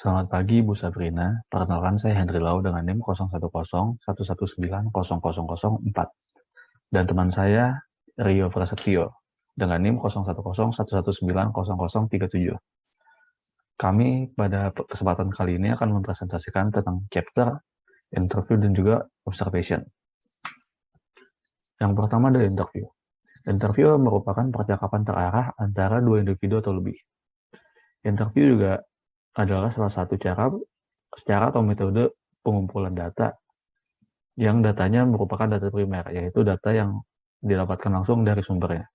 Selamat pagi Bu Sabrina, perkenalkan saya Henry Lau dengan NIM 0101190004 dan teman saya Rio Prasetyo dengan NIM 0101190037. Kami pada kesempatan kali ini akan mempresentasikan tentang chapter interview dan juga observation. Yang pertama adalah interview. Interview merupakan percakapan terarah antara dua individu atau lebih. Interview juga adalah salah satu cara atau metode pengumpulan data yang datanya merupakan data primer, yaitu data yang didapatkan langsung dari sumbernya.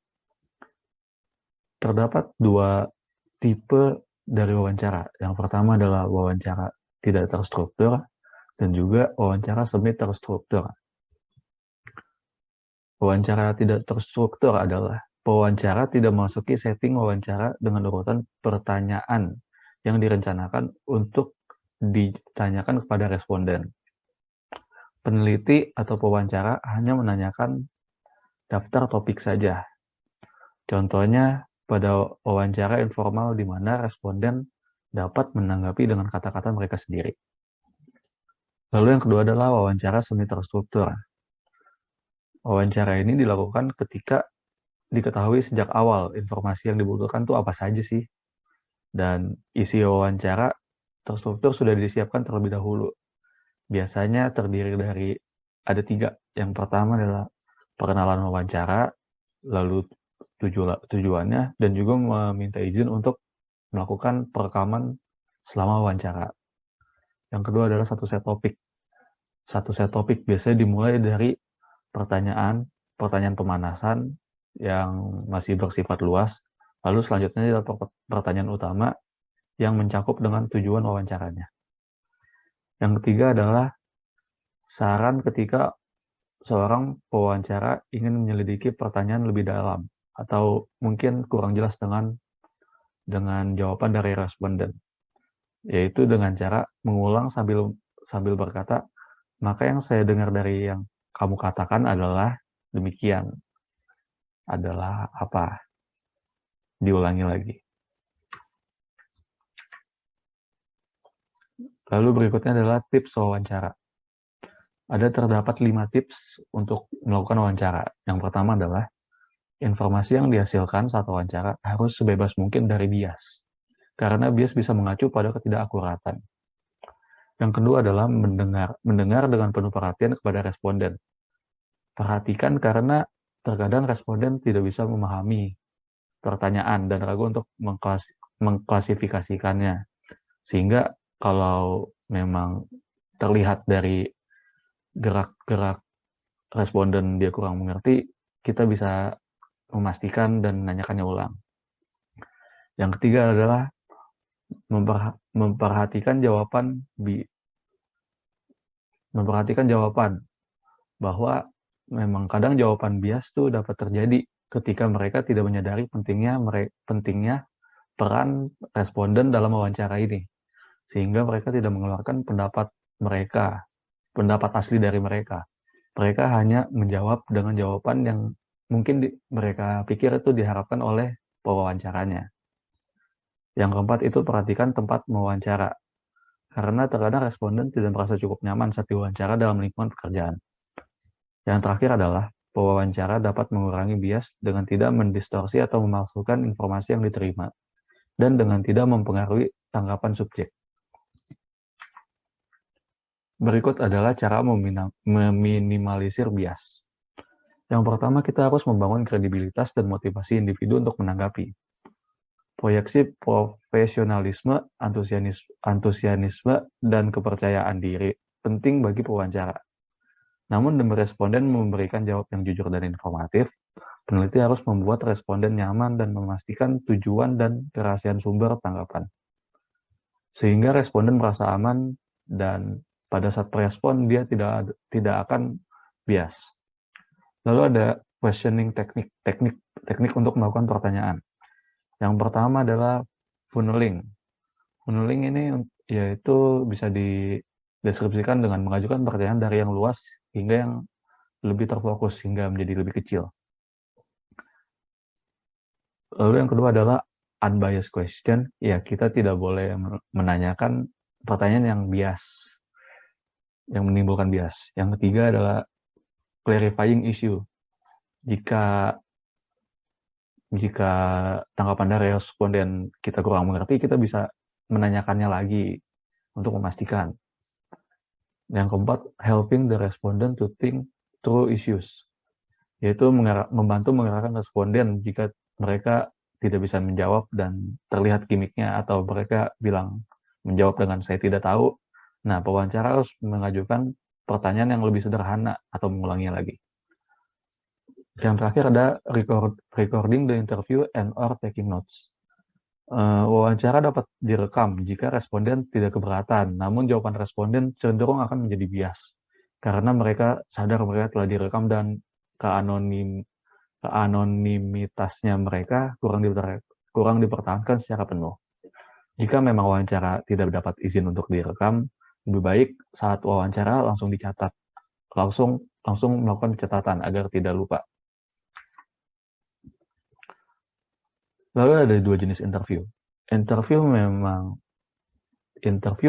Terdapat dua tipe dari wawancara. Yang pertama adalah wawancara tidak terstruktur dan juga wawancara semi terstruktur. Wawancara tidak terstruktur adalah pewawancara tidak memasuki setting wawancara dengan urutan pertanyaan yang direncanakan untuk ditanyakan kepada responden. Peneliti atau pewawancara hanya menanyakan daftar topik saja. Contohnya pada wawancara informal di mana responden dapat menanggapi dengan kata-kata mereka sendiri. Lalu yang kedua adalah wawancara semi terstruktur. Wawancara ini dilakukan ketika diketahui sejak awal informasi yang dibutuhkan itu apa saja sih. Dan isi wawancara terstruktur sudah disiapkan terlebih dahulu. Biasanya terdiri dari ada 3. Yang pertama adalah perkenalan wawancara, lalu tujuannya, dan juga meminta izin untuk melakukan perekaman selama wawancara. Yang kedua adalah satu set topik. Satu set topik biasanya dimulai dari pertanyaan pemanasan yang masih bersifat luas, lalu selanjutnya adalah pertanyaan utama yang mencakup dengan tujuan wawancaranya. Yang ketiga adalah saran ketika seorang pewawancara ingin menyelidiki pertanyaan lebih dalam atau mungkin kurang jelas dengan jawaban dari responden, yaitu dengan cara mengulang sambil berkata, maka yang saya dengar dari yang kamu katakan adalah demikian. Adalah apa? Diulangi lagi. Lalu berikutnya adalah tips wawancara. Terdapat 5 tips untuk melakukan wawancara. Yang pertama adalah informasi yang dihasilkan saat wawancara harus sebebas mungkin dari bias, karena bias bisa mengacu pada ketidakakuratan. Yang kedua adalah mendengar dengan penuh perhatian kepada responden. Perhatikan karena terkadang responden tidak bisa memahami pertanyaan dan ragu untuk mengklasifikasikannya. Sehingga kalau memang terlihat dari gerak-gerak responden dia kurang mengerti, kita bisa memastikan dan menanyakannya ulang. Yang ketiga adalah memperhatikan jawaban bahwa memang kadang jawaban bias itu dapat terjadi ketika mereka tidak menyadari pentingnya peran responden dalam wawancara ini, sehingga mereka tidak mengeluarkan pendapat asli dari mereka. Mereka hanya menjawab dengan jawaban yang mungkin mereka pikir itu diharapkan oleh pewawancaranya. Yang keempat itu perhatikan tempat mewawancara, karena terkadang responden tidak merasa cukup nyaman saat diwawancara dalam lingkungan pekerjaan. Yang terakhir adalah pewawancara dapat mengurangi bias dengan tidak mendistorsi atau memalsukan informasi yang diterima, dan dengan tidak mempengaruhi tanggapan subjek. Berikut adalah cara meminimalisir bias. Yang pertama, kita harus membangun kredibilitas dan motivasi individu untuk menanggapi. Proyeksi profesionalisme, antusiasme, dan kepercayaan diri penting bagi pewawancara. Namun demi responden memberikan jawab yang jujur dan informatif, peneliti harus membuat responden nyaman dan memastikan tujuan dan kerahasiaan sumber tanggapan. Sehingga responden merasa aman dan pada saat merespon dia tidak akan bias. Lalu ada questioning teknik untuk melakukan pertanyaan. Yang pertama adalah funneling. Funneling ini yaitu bisa dideskripsikan dengan mengajukan pertanyaan dari yang luas hingga yang lebih terfokus hingga menjadi lebih kecil. Lalu yang kedua adalah unbiased question. Ya, kita tidak boleh menanyakan pertanyaan yang bias, yang menimbulkan bias. Yang ketiga adalah clarifying issue. Jika jika tanggapan dari responden kita kurang mengerti, kita bisa menanyakannya lagi untuk memastikan. Yang keempat, helping the respondent to think through issues, yaitu membantu mengarahkan responden jika mereka tidak bisa menjawab dan terlihat gimmicknya atau mereka bilang menjawab dengan saya tidak tahu. Nah, pewawancara harus mengajukan pertanyaan yang lebih sederhana atau mengulanginya lagi. Yang terakhir ada recording the interview and or taking notes. Wawancara dapat direkam jika responden tidak keberatan, namun jawaban responden cenderung akan menjadi bias karena mereka sadar mereka telah direkam dan keanonimitasnya mereka kurang dipertahankan secara penuh. Jika memang wawancara tidak dapat izin untuk direkam, lebih baik saat wawancara langsung dicatat, langsung melakukan catatan agar tidak lupa. Lalu ada dua jenis interview. Interview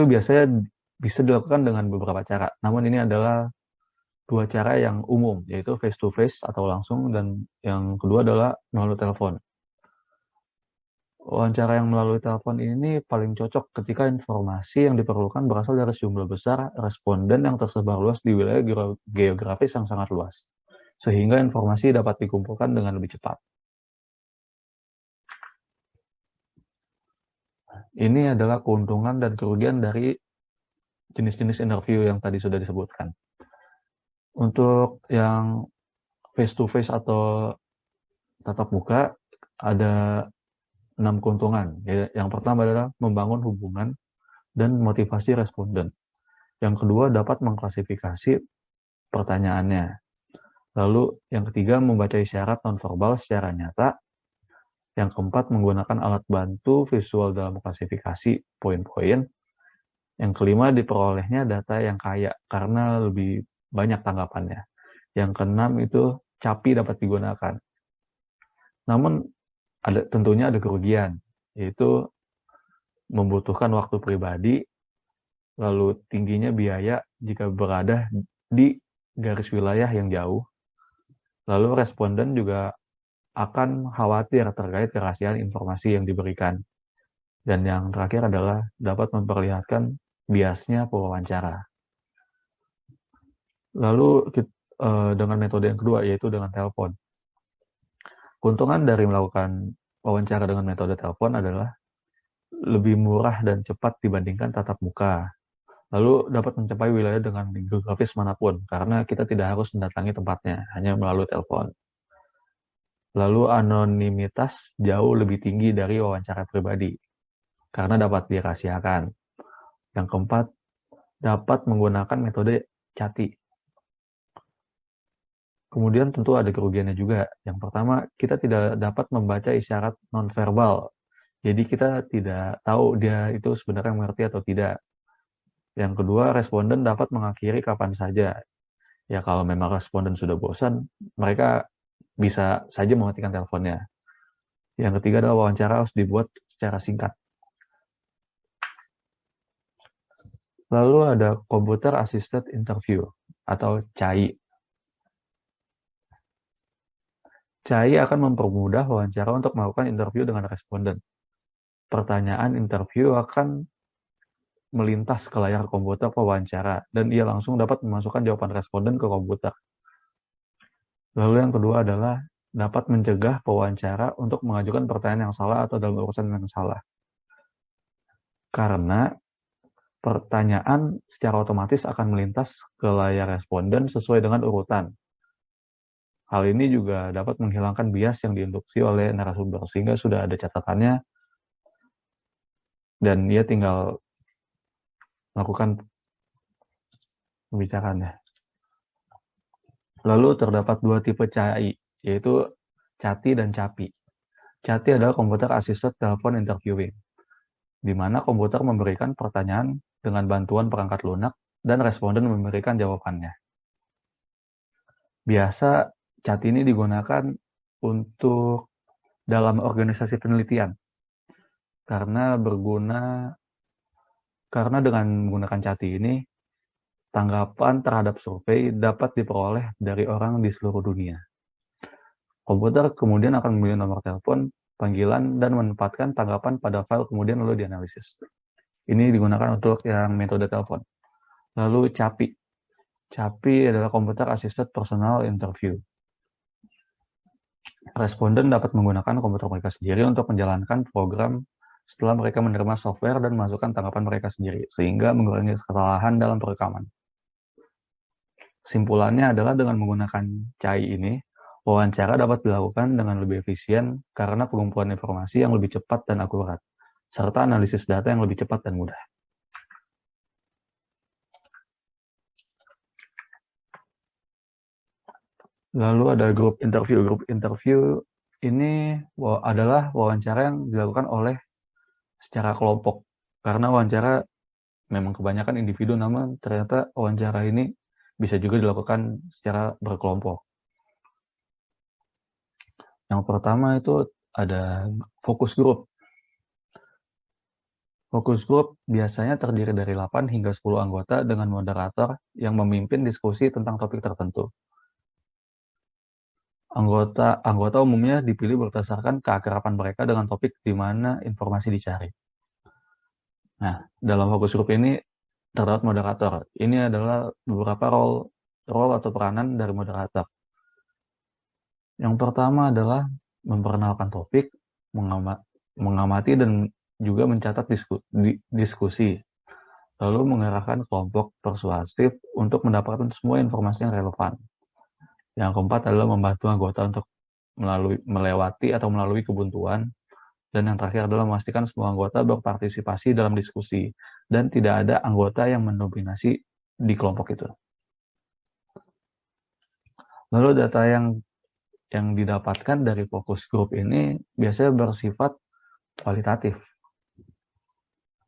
biasanya bisa dilakukan dengan beberapa cara. Namun ini adalah dua cara yang umum, yaitu face to face atau langsung, dan yang kedua adalah melalui telepon. Wawancara yang melalui telepon ini paling cocok ketika informasi yang diperlukan berasal dari jumlah besar responden yang tersebar luas di wilayah geografis yang sangat luas, sehingga informasi dapat dikumpulkan dengan lebih cepat. Ini adalah keuntungan dan kerugian dari jenis-jenis interview yang tadi sudah disebutkan. Untuk yang face to face atau tatap muka ada 6 keuntungan. Yang pertama adalah membangun hubungan dan motivasi responden. Yang kedua dapat mengklasifikasi pertanyaannya. Lalu yang ketiga membaca isyarat nonverbal secara nyata. Yang keempat menggunakan alat bantu visual dalam klasifikasi poin-poin. Yang kelima diperolehnya data yang kaya karena lebih banyak tanggapannya. Yang keenam itu CAPI dapat digunakan. Namun tentunya ada kerugian, yaitu membutuhkan waktu pribadi, lalu tingginya biaya jika berada di garis wilayah yang jauh. Lalu responden juga akan khawatir terkait kerahasiaan informasi yang diberikan. Dan yang terakhir adalah dapat memperlihatkan biasnya pewawancara. Lalu dengan metode yang kedua, yaitu dengan telepon. Keuntungan dari melakukan wawancara dengan metode telepon adalah lebih murah dan cepat dibandingkan tatap muka. Lalu dapat mencapai wilayah dengan geografis manapun, karena kita tidak harus mendatangi tempatnya, hanya melalui telepon. Lalu anonimitas jauh lebih tinggi dari wawancara pribadi, karena dapat dirahasiakan. Yang keempat, dapat menggunakan metode CATI. Kemudian tentu ada kerugiannya juga. Yang pertama, kita tidak dapat membaca isyarat nonverbal. Jadi kita tidak tahu dia itu sebenarnya mengerti atau tidak. Yang kedua, responden dapat mengakhiri kapan saja. Ya kalau memang responden sudah bosan, mereka bisa saja mematikan teleponnya. Yang ketiga adalah wawancara harus dibuat secara singkat. Lalu ada Computer Assisted Interview atau CAI. CAI akan mempermudah wawancara untuk melakukan interview dengan responden. Pertanyaan interview akan melintas ke layar komputer pewawancara, dan ia langsung dapat memasukkan jawaban responden ke komputer. Lalu yang kedua adalah dapat mencegah pewawancara untuk mengajukan pertanyaan yang salah atau dalam urusan yang salah. Karena pertanyaan secara otomatis akan melintas ke layar responden sesuai dengan urutan. Hal ini juga dapat menghilangkan bias yang diinduksi oleh narasumber, sehingga sudah ada catatannya, dan dia tinggal melakukan pembicaraannya. Lalu terdapat dua tipe CAI, yaitu CATI dan CAPI. CATI adalah Computer Assisted Telephone Interviewing, di mana komputer memberikan pertanyaan dengan bantuan perangkat lunak dan responden memberikan jawabannya. Biasa CATI ini digunakan untuk dalam organisasi penelitian, karena berguna karena dengan menggunakan Cati ini, tanggapan terhadap survei dapat diperoleh dari orang di seluruh dunia. Komputer kemudian akan memilih nomor telepon, panggilan, dan menempatkan tanggapan pada file kemudian lalu dianalisis. Ini digunakan untuk yang metode telepon. Lalu CAPI. CAPI adalah Computer Assisted Personal Interview. Responden dapat menggunakan komputer mereka sendiri untuk menjalankan program setelah mereka menerima software dan masukkan tanggapan mereka sendiri, sehingga mengurangi kesalahan dalam perekaman. Kesimpulannya adalah dengan menggunakan CAI ini, wawancara dapat dilakukan dengan lebih efisien karena pengumpulan informasi yang lebih cepat dan akurat, serta analisis data yang lebih cepat dan mudah. Lalu ada grup interview. Grup interview ini adalah wawancara yang dilakukan oleh secara kelompok. Karena wawancara memang kebanyakan individu, namun ternyata wawancara ini bisa juga dilakukan secara berkelompok. Yang pertama itu ada focus group. Focus group biasanya terdiri dari 8 hingga 10 anggota dengan moderator yang memimpin diskusi tentang topik tertentu. Anggota umumnya dipilih berdasarkan keakraban mereka dengan topik di mana informasi dicari. Nah, dalam fokus group ini terdapat moderator. Ini adalah beberapa role atau peranan dari moderator. Yang pertama adalah memperkenalkan topik, mengamati dan juga mencatat diskusi, lalu mengarahkan kelompok persuasif untuk mendapatkan semua informasi yang relevan. Yang keempat adalah membantu anggota untuk melewati atau melalui kebuntuan. Dan yang terakhir adalah memastikan semua anggota berpartisipasi dalam diskusi dan tidak ada anggota yang mendominasi di kelompok itu. Lalu data yang didapatkan dari fokus group ini biasanya bersifat kualitatif.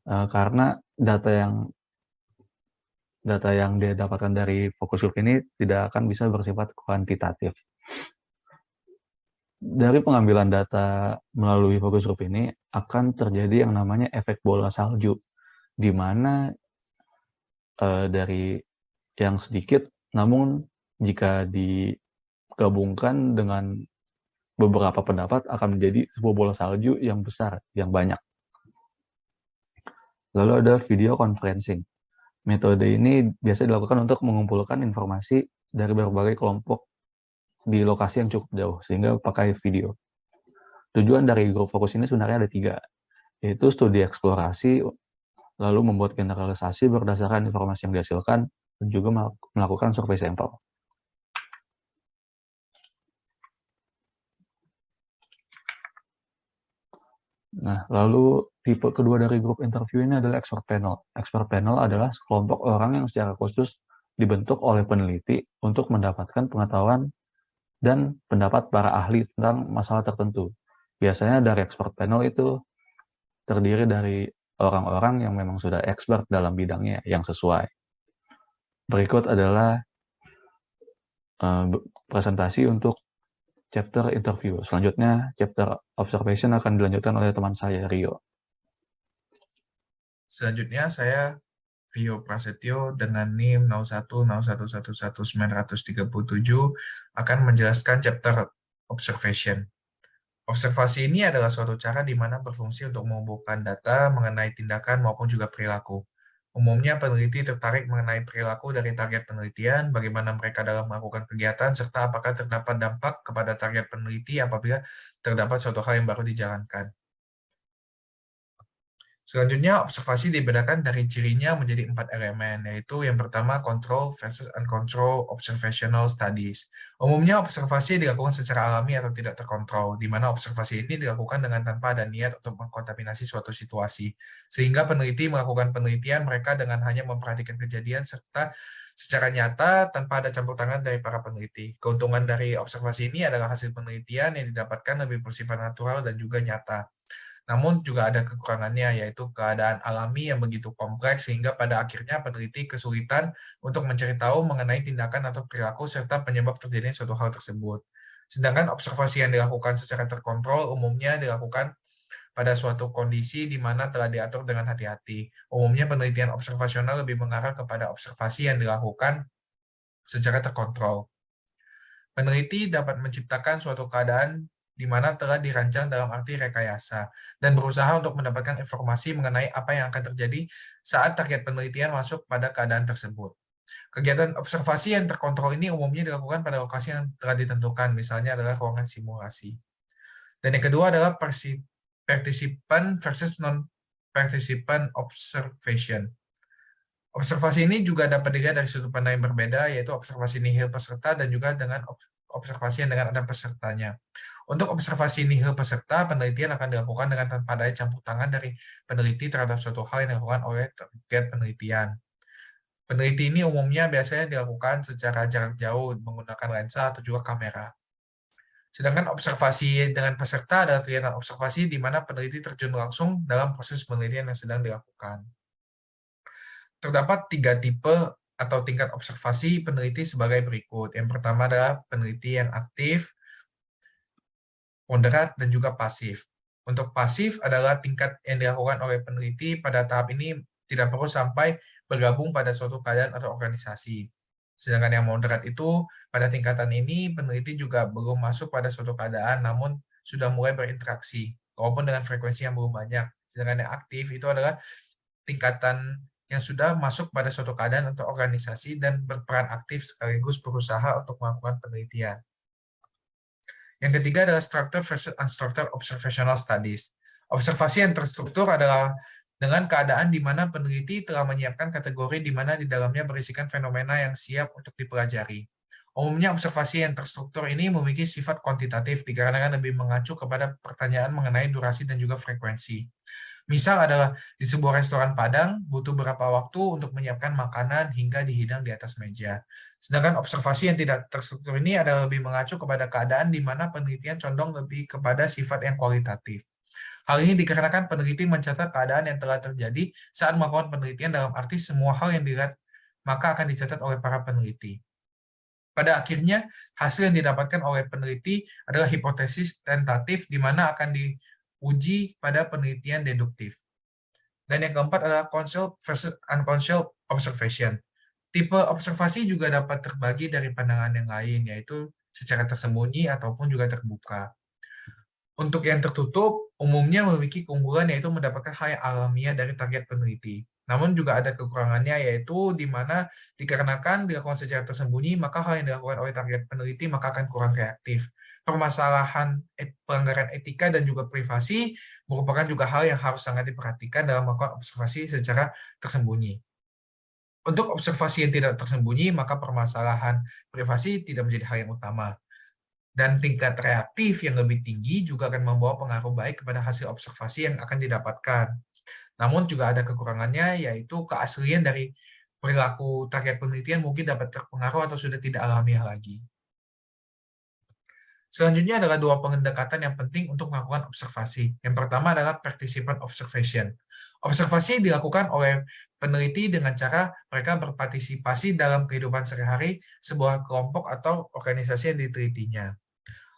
Karena data yang didapatkan dari fokus group ini tidak akan bisa bersifat kuantitatif. Dari pengambilan data melalui fokus group ini akan terjadi yang namanya efek bola salju, di mana dari yang sedikit, namun jika digabungkan dengan beberapa pendapat akan menjadi sebuah bola salju yang besar, yang banyak. Lalu ada video conferencing. Metode ini biasa dilakukan untuk mengumpulkan informasi dari berbagai kelompok di lokasi yang cukup jauh, sehingga pakai video. Tujuan dari grup fokus ini sebenarnya ada 3, yaitu studi eksplorasi, lalu membuat generalisasi berdasarkan informasi yang dihasilkan, dan juga melakukan survei sampel. Nah, lalu tipe kedua dari grup interview ini adalah expert panel. Expert panel adalah sekelompok orang yang secara khusus dibentuk oleh peneliti untuk mendapatkan pengetahuan dan pendapat para ahli tentang masalah tertentu. Biasanya dari expert panel itu terdiri dari orang-orang yang memang sudah expert dalam bidangnya yang sesuai. Berikut adalah presentasi untuk chapter interview. Selanjutnya, chapter observation akan dilanjutkan oleh teman saya, Rio. Selanjutnya, saya Rio Prasetyo dengan NIM 0101111937 akan menjelaskan chapter observation. Observasi ini adalah suatu cara di mana berfungsi untuk mengumpulkan data mengenai tindakan maupun juga perilaku. Umumnya peneliti tertarik mengenai perilaku dari target penelitian, bagaimana mereka dalam melakukan kegiatan, serta apakah terdapat dampak kepada target peneliti apabila terdapat suatu hal yang baru dijalankan. Selanjutnya, observasi dibedakan dari cirinya menjadi 4 elemen, yaitu yang pertama, control versus uncontrolled observational studies. Umumnya, observasi dilakukan secara alami atau tidak terkontrol, di mana observasi ini dilakukan dengan tanpa ada niat untuk mengkontaminasi suatu situasi. Sehingga peneliti melakukan penelitian mereka dengan hanya memperhatikan kejadian serta secara nyata tanpa ada campur tangan dari para peneliti. Keuntungan dari observasi ini adalah hasil penelitian yang didapatkan lebih bersifat natural dan juga nyata. Namun juga ada kekurangannya, yaitu keadaan alami yang begitu kompleks sehingga pada akhirnya peneliti kesulitan untuk mencari tahu mengenai tindakan atau perilaku serta penyebab terjadinya suatu hal tersebut. Sedangkan observasi yang dilakukan secara terkontrol umumnya dilakukan pada suatu kondisi di mana telah diatur dengan hati-hati. Umumnya penelitian observasional lebih mengarah kepada observasi yang dilakukan secara terkontrol. Peneliti dapat menciptakan suatu keadaan di mana telah dirancang dalam arti rekayasa, dan berusaha untuk mendapatkan informasi mengenai apa yang akan terjadi saat target penelitian masuk pada keadaan tersebut. Kegiatan observasi yang terkontrol ini umumnya dilakukan pada lokasi yang telah ditentukan, misalnya adalah ruangan simulasi. Dan yang kedua adalah participant versus non-participant observation. Observasi ini juga dapat dilihat dari sudut pandang yang berbeda, yaitu observasi nihil peserta dan juga dengan observasi yang dengan ada pesertanya. Untuk observasi nihil peserta, penelitian akan dilakukan dengan tanpa adanya campur tangan dari peneliti terhadap suatu hal yang dilakukan oleh target penelitian. Peneliti ini umumnya biasanya dilakukan secara jarak jauh menggunakan lensa atau juga kamera. Sedangkan observasi dengan peserta adalah kegiatan observasi di mana peneliti terjun langsung dalam proses penelitian yang sedang dilakukan. Terdapat 3 tipe atau tingkat observasi peneliti sebagai berikut. Yang pertama adalah peneliti yang aktif, moderat, dan juga pasif. Untuk pasif adalah tingkat yang dilakukan oleh peneliti pada tahap ini tidak perlu sampai bergabung pada suatu keadaan atau organisasi. Sedangkan yang moderat itu, pada tingkatan ini peneliti juga belum masuk pada suatu keadaan, namun sudah mulai berinteraksi, walaupun dengan frekuensi yang belum banyak. Sedangkan yang aktif itu adalah tingkatan yang sudah masuk pada suatu keadaan atau organisasi dan berperan aktif sekaligus berusaha untuk melakukan penelitian. Yang ketiga adalah structured versus unstructured observational studies. Observasi yang terstruktur adalah dengan keadaan di mana peneliti telah menyiapkan kategori di mana di dalamnya berisikan fenomena yang siap untuk dipelajari. Umumnya observasi yang terstruktur ini memiliki sifat kuantitatif dikarenakan lebih mengacu kepada pertanyaan mengenai durasi dan juga frekuensi. Misal adalah di sebuah restoran Padang butuh berapa waktu untuk menyiapkan makanan hingga dihidang di atas meja. Sedangkan observasi yang tidak terstruktur ini adalah lebih mengacu kepada keadaan di mana penelitian condong lebih kepada sifat yang kualitatif. Hal ini dikarenakan peneliti mencatat keadaan yang telah terjadi saat melakukan penelitian dalam arti semua hal yang dilihat maka akan dicatat oleh para peneliti. Pada akhirnya, hasil yang didapatkan oleh peneliti adalah hipotesis tentatif di mana akan diuji pada penelitian deduktif. Dan yang keempat adalah conscious versus unconscious observation. Tipe observasi juga dapat terbagi dari pandangan yang lain, yaitu secara tersembunyi ataupun juga terbuka. Untuk yang tertutup, umumnya memiliki keunggulan yaitu mendapatkan hal yang alamiah dari target peneliti. Namun juga ada kekurangannya yaitu di mana dikarenakan dilakukan secara tersembunyi, maka hal yang dilakukan oleh target peneliti maka akan kurang reaktif. Permasalahan pelanggaran etika dan juga privasi merupakan juga hal yang harus sangat diperhatikan dalam melakukan observasi secara tersembunyi. Untuk observasi yang tidak tersembunyi, maka permasalahan privasi tidak menjadi hal yang utama. Dan tingkat reaktif yang lebih tinggi juga akan membawa pengaruh baik kepada hasil observasi yang akan didapatkan. Namun juga ada kekurangannya, yaitu keaslian dari perilaku target penelitian mungkin dapat terpengaruh atau sudah tidak alamiah lagi. Selanjutnya adalah 2 pendekatan yang penting untuk melakukan observasi. Yang pertama adalah participant observation. Observasi dilakukan oleh peneliti dengan cara mereka berpartisipasi dalam kehidupan sehari-hari sebuah kelompok atau organisasi yang ditelitinya.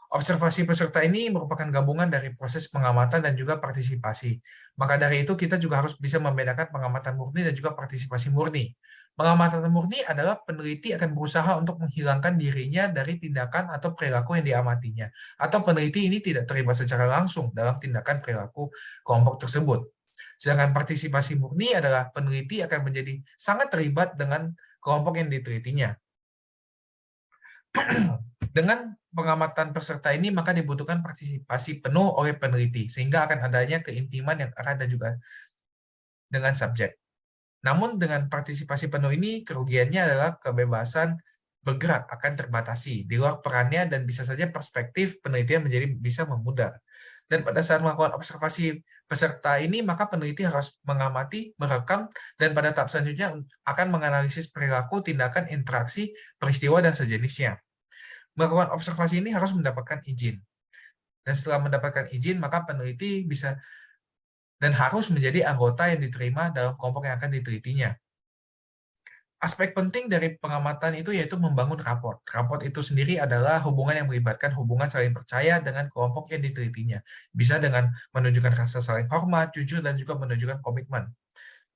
Observasi peserta ini merupakan gabungan dari proses pengamatan dan juga partisipasi. Maka dari itu kita juga harus bisa membedakan pengamatan murni dan juga partisipasi murni. Pengamatan murni adalah peneliti akan berusaha untuk menghilangkan dirinya dari tindakan atau perilaku yang diamatinya. Atau peneliti ini tidak terlibat secara langsung dalam tindakan perilaku kelompok tersebut. Sedangkan partisipasi murni adalah peneliti akan menjadi sangat terlibat dengan kelompok yang ditelitinya. Dengan pengamatan peserta ini, maka dibutuhkan partisipasi penuh oleh peneliti, sehingga akan adanya keintiman yang erat dan juga dengan subjek. Namun dengan partisipasi penuh ini, kerugiannya adalah kebebasan bergerak akan terbatasi, di luar perannya dan bisa saja perspektif penelitian menjadi bisa memudar. Dan pada saat melakukan observasi peserta ini, maka peneliti harus mengamati, merekam, dan pada tahap selanjutnya akan menganalisis perilaku, tindakan, interaksi, peristiwa, dan sejenisnya. Melakukan observasi ini harus mendapatkan izin. Dan setelah mendapatkan izin, maka peneliti bisa dan harus menjadi anggota yang diterima dalam kelompok yang akan ditelitinya. Aspek penting dari pengamatan itu yaitu membangun raport. Raport itu sendiri adalah hubungan yang melibatkan hubungan saling percaya dengan kelompok yang ditelitinya. Bisa dengan menunjukkan rasa saling hormat, jujur, dan juga menunjukkan komitmen.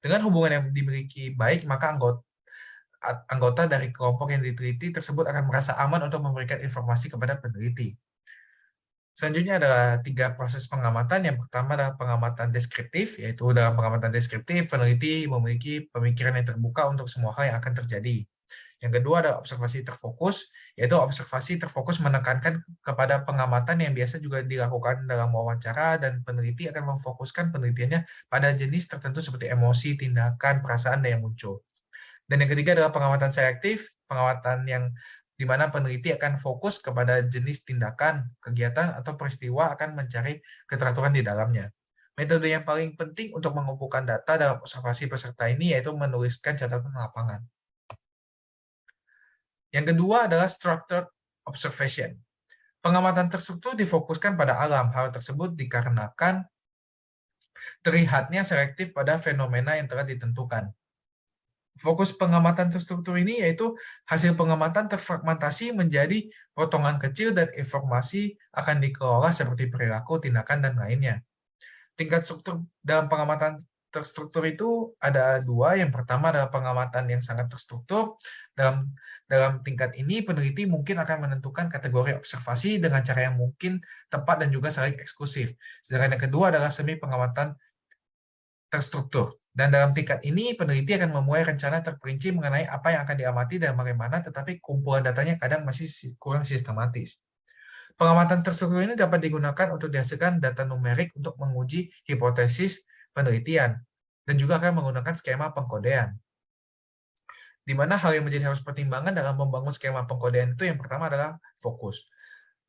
Dengan hubungan yang dimiliki baik, maka anggota dari kelompok yang diteliti tersebut akan merasa aman untuk memberikan informasi kepada peneliti. Selanjutnya ada 3 proses pengamatan. Yang pertama adalah pengamatan deskriptif, yaitu dalam pengamatan deskriptif, peneliti memiliki pemikiran yang terbuka untuk semua hal yang akan terjadi. Yang kedua adalah observasi terfokus, yaitu observasi terfokus menekankan kepada pengamatan yang biasa juga dilakukan dalam wawancara, dan peneliti akan memfokuskan penelitiannya pada jenis tertentu seperti emosi, tindakan, perasaan yang muncul. Dan yang ketiga adalah pengamatan selektif, pengamatan yang di mana peneliti akan fokus kepada jenis tindakan, kegiatan, atau peristiwa akan mencari keteraturan di dalamnya. Metode yang paling penting untuk mengumpulkan data dalam observasi peserta ini yaitu menuliskan catatan lapangan. Yang kedua adalah structured observation. Pengamatan terstruktur difokuskan pada alam. Hal tersebut dikarenakan terlihatnya selektif pada fenomena yang telah ditentukan. Fokus pengamatan terstruktur ini yaitu hasil pengamatan terfragmentasi menjadi potongan kecil dan informasi akan dikelola seperti perilaku, tindakan, dan lainnya. Tingkat struktur dalam pengamatan terstruktur itu ada 2. Yang pertama adalah pengamatan yang sangat terstruktur. Dalam tingkat ini, peneliti mungkin akan menentukan kategori observasi dengan cara yang mungkin tepat dan juga saling eksklusif. Sedangkan yang kedua adalah semi pengamatan terstruktur. Dan dalam tingkat ini, peneliti akan memulai rencana terperinci mengenai apa yang akan diamati dan bagaimana, tetapi kumpulan datanya kadang masih kurang sistematis. Pengamatan terstruktur ini dapat digunakan untuk dihasilkan data numerik untuk menguji hipotesis penelitian, dan juga akan menggunakan skema pengkodean. Di mana hal yang menjadi harus pertimbangan dalam membangun skema pengkodean itu yang pertama adalah fokus.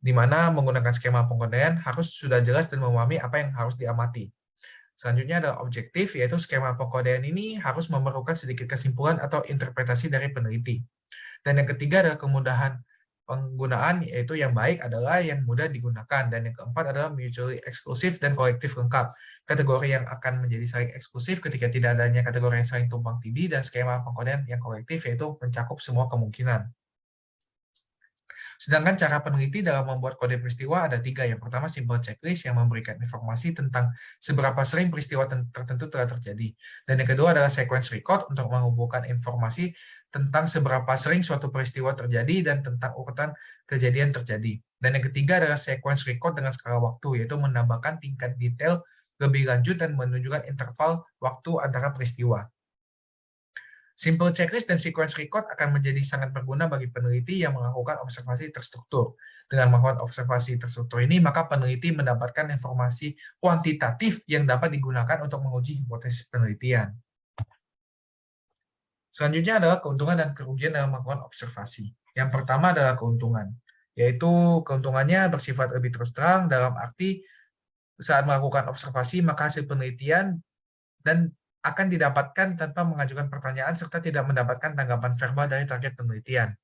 Di mana menggunakan skema pengkodean harus sudah jelas dan memahami apa yang harus diamati. Selanjutnya adalah objektif, yaitu skema pengkodean ini harus memerlukan sedikit kesimpulan atau interpretasi dari peneliti. Dan yang ketiga adalah kemudahan penggunaan, yaitu yang baik adalah yang mudah digunakan. Dan yang keempat adalah mutually exclusive dan kolektif lengkap. Kategori yang akan menjadi saling eksklusif ketika tidak adanya kategori yang saling tumpang tindih, dan skema pengkodean yang kolektif yaitu mencakup semua kemungkinan. Sedangkan cara peneliti dalam membuat kode peristiwa ada 3. Yang pertama, simple checklist yang memberikan informasi tentang seberapa sering peristiwa tertentu telah terjadi. Dan yang kedua adalah sequence record untuk mengumpulkan informasi tentang seberapa sering suatu peristiwa terjadi dan tentang urutan kejadian terjadi. Dan yang ketiga adalah sequence record dengan skala waktu, yaitu menambahkan tingkat detail lebih lanjut dan menunjukkan interval waktu antara peristiwa. Simple checklist dan sequence record akan menjadi sangat berguna bagi peneliti yang melakukan observasi terstruktur. Dengan melakukan observasi terstruktur ini, maka peneliti mendapatkan informasi kuantitatif yang dapat digunakan untuk menguji hipotesis penelitian. Selanjutnya adalah keuntungan dan kerugian dalam melakukan observasi. Yang pertama adalah keuntungan, yaitu keuntungannya bersifat lebih terus terang dalam arti saat melakukan observasi, maka hasil penelitian dan akan didapatkan tanpa mengajukan pertanyaan serta tidak mendapatkan tanggapan verbal dari target penelitian.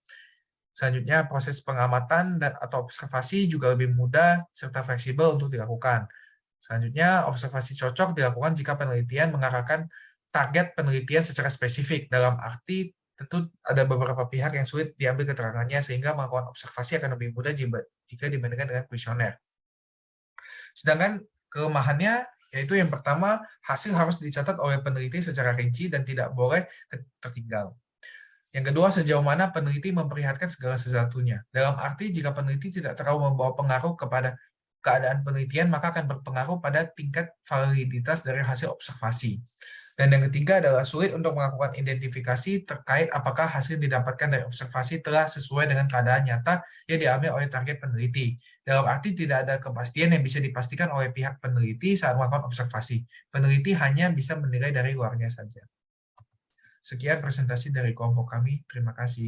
Selanjutnya, proses pengamatan atau observasi juga lebih mudah serta fleksibel untuk dilakukan. Selanjutnya, observasi cocok dilakukan jika penelitian mengarahkan target penelitian secara spesifik, dalam arti tentu ada beberapa pihak yang sulit diambil keterangannya, sehingga melakukan observasi akan lebih mudah jika dibandingkan dengan kuesioner. Sedangkan kelemahannya yaitu yang pertama, hasil harus dicatat oleh peneliti secara rinci dan tidak boleh tertinggal. Yang kedua, sejauh mana peneliti memperlihatkan segala sesuatunya. Dalam arti, jika peneliti tidak terlalu membawa pengaruh kepada keadaan penelitian, maka akan berpengaruh pada tingkat validitas dari hasil observasi. Dan yang ketiga adalah sulit untuk melakukan identifikasi terkait apakah hasil didapatkan dari observasi telah sesuai dengan keadaan nyata yang diambil oleh target peneliti. Dalam arti tidak ada kepastian yang bisa dipastikan oleh pihak peneliti saat melakukan observasi. Peneliti hanya bisa menilai dari luarnya saja. Sekian presentasi dari kelompok kami. Terima kasih.